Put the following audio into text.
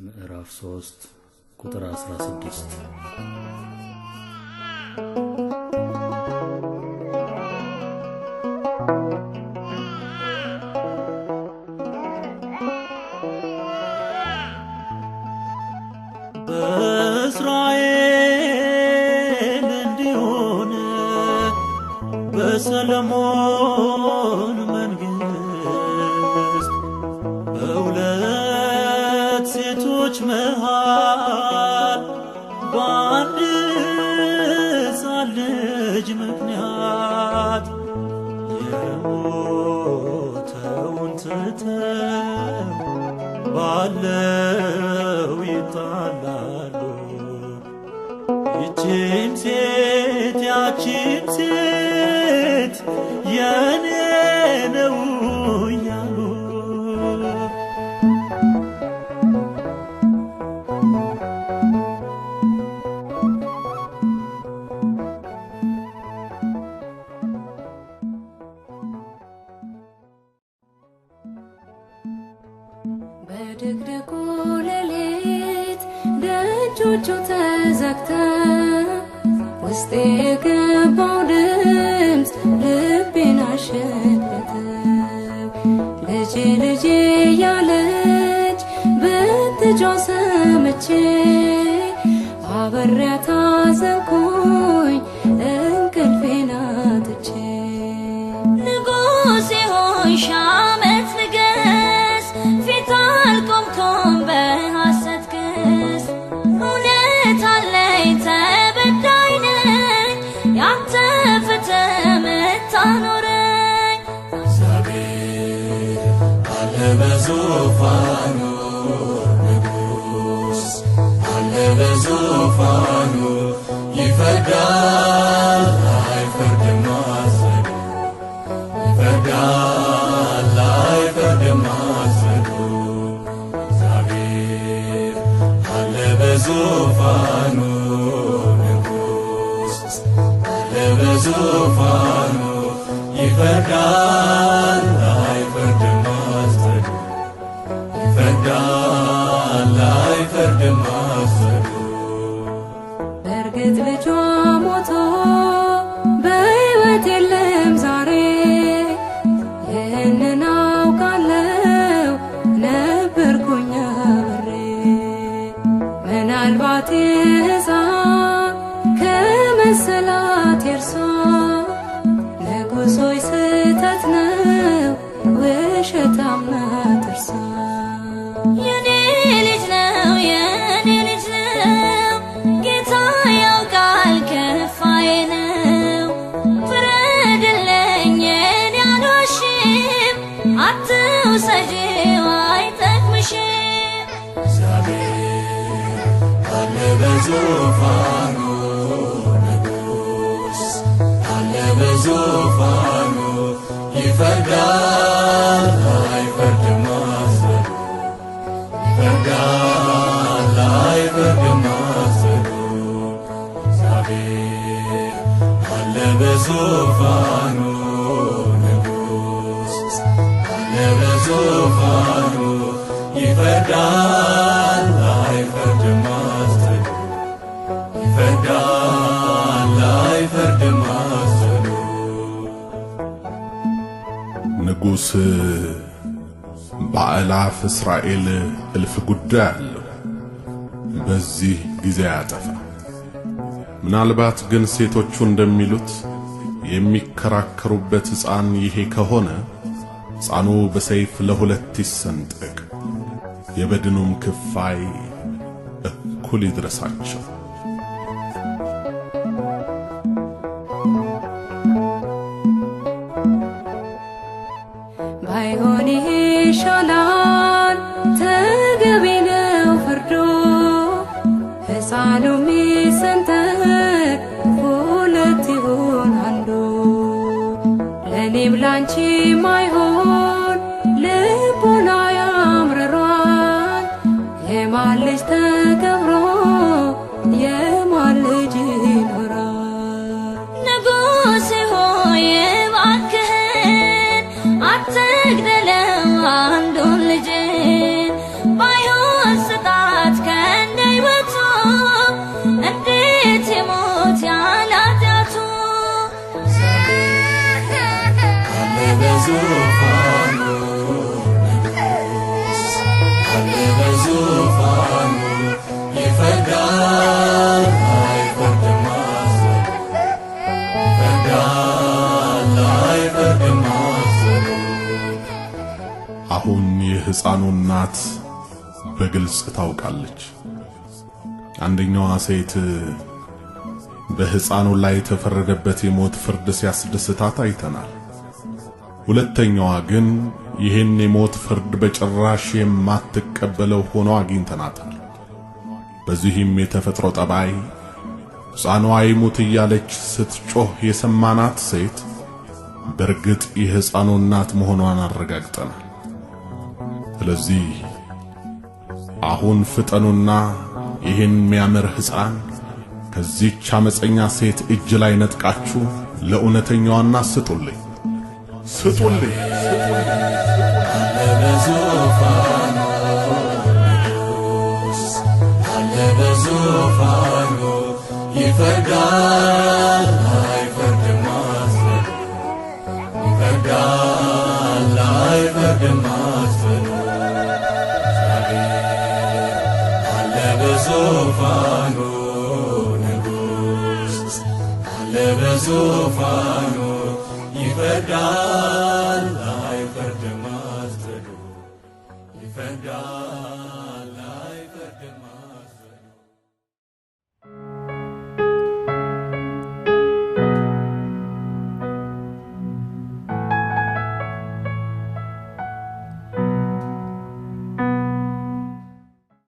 ምዕራፍ 3 ቁጥር 16 በእስራኤል እንዲሆን በሰለሞን መንግስት በሁለት ሴቶች መሃል በአንድ ሕፃን ልጅ ምክንያት የሞተውን ትተው ባለው ይጣላሉ። ይህችም ሴት ያችም ሴት የኔ ነው እያሉ በድቅድቁ ሌሊት ደጆቹ ተዘግተው ውስጤ የገባው ድምፅ ልቤን አሸተተው። ልጄ ልጄ ያለች ብትጮህ ሰምቼ አብሬያት አዘንኩኝ እንቅልፌን አጥቼ። ንጉሴ ሆይ ሺህ ዓመት ንገስ፣ ፊት አልቆምኩም በሐሰት ክስ። እውነት አለኝ ተበዳይ ነኝ፣ ያንተ ፍትህ ምታኖረኝ። እግዚአብሔር አለ በዙፋኑ፣ ንጉሥ አለ በዙፋኑ። ይፈርዳል አይፈርድም አዘኑ፣ ይፈርዳል አይፈርድም አዘኑ። እግዚአብሔር አለ በዙፋኑ፣ ንጉሥ አለ በዙፋኑ። ይፈርዳል አይፈርድም አዘኑ፣ ይፈርዳል አይፈርድም አዘኑ። በእርግጥ ልጇ ሞቶ በሕይወት የለም ዛሬ፣ ይህንን አውቃለሁ ነበርኩኝ አብሬ። ምናልባት ሕፃን ከመሰላት የእርሷ፣ ንጉሥ ሆይ ስህተት ነው ውሸታም ናት እርሷ። የኔ ልጅ ነው የኔ ልጅ ነው፣ ጌታ ያውቃል ከፋዬ ነው። ፍረድልኝ እኔ አልዋሽም፣ አትውሰጂው አይጠቅምሽም። እግዚአብሔር አለ በዙፋኑ፣ ንጉሥ አለ በዙፋኑ። ይፈርዳል አይፈርድም አዘኑ፣ ይፈርዳል አይፈርድም አዘኑ። እግዚአብሔር አለ በዙፋኑ፣ ንጉሥ አለ በዙፋኑ። ይፈርዳል አይፈርድም አዘኑ፣ ይፈርዳል አይፈርድም አዘኑ። ንጉሥ በአእላፍ እስራኤል እልፍ ጉዳይ አለው፣ በዚህ ጊዜ ያጠፋ። ምናልባት ግን ሴቶቹ እንደሚሉት የሚከራከሩበት ሕፃን ይሄ ከሆነ ሕፃኑ በሰይፍ ለሁለት ይሰንጠቅ፣ የበድኑም ክፋይ እኩል ይድረሳቸው። ባይሆን ይሄ ይሻላል ተገቢ ነው ፍርዱ፣ ሕፃኑ ሚሰንጠቅ ሁለት ይሁን አንዱ። ለእኔም ላንቺ ማይሆን ልቦና ያምርሯል፣ የማን ልጅ ተከብሮ የማን ልጅ ይኖራል። ንጉሥ ሆይ እባክህን አትግደለው አንዱን ልጅን፣ ባይሆን ስጣ የሕፃኑ እናት በግልጽ ታውቃለች። አንደኛዋ ሴት በሕፃኑ ላይ የተፈረደበት የሞት ፍርድ ሲያስደስታት አይተናል። ሁለተኛዋ ግን ይህን የሞት ፍርድ በጭራሽ የማትቀበለው ሆኖ አግኝተናታል። በዚህም የተፈጥሮ ጠባይ ሕፃኗ ይሙት እያለች ስትጮህ የሰማናት ሴት በርግጥ የሕፃኑ እናት መሆኗን አረጋግጠናል። ስለዚህ አሁን ፍጠኑና ይህን የሚያምር ሕፃን ከዚህች አመፀኛ ሴት እጅ ላይ ነጥቃችሁ ለእውነተኛዋና ስጡልኝ። አለ በዙፋኑ ንጉሥ፣ አለ በዙፋኑ ይፈርዳል አይፈርድም አስፈሩ፣ ይፈርዳል አይፈርድም አስፈሩ። አለ በዙፋኑ ንጉሥ፣ አለ በዙፋኑ ይፈርዳል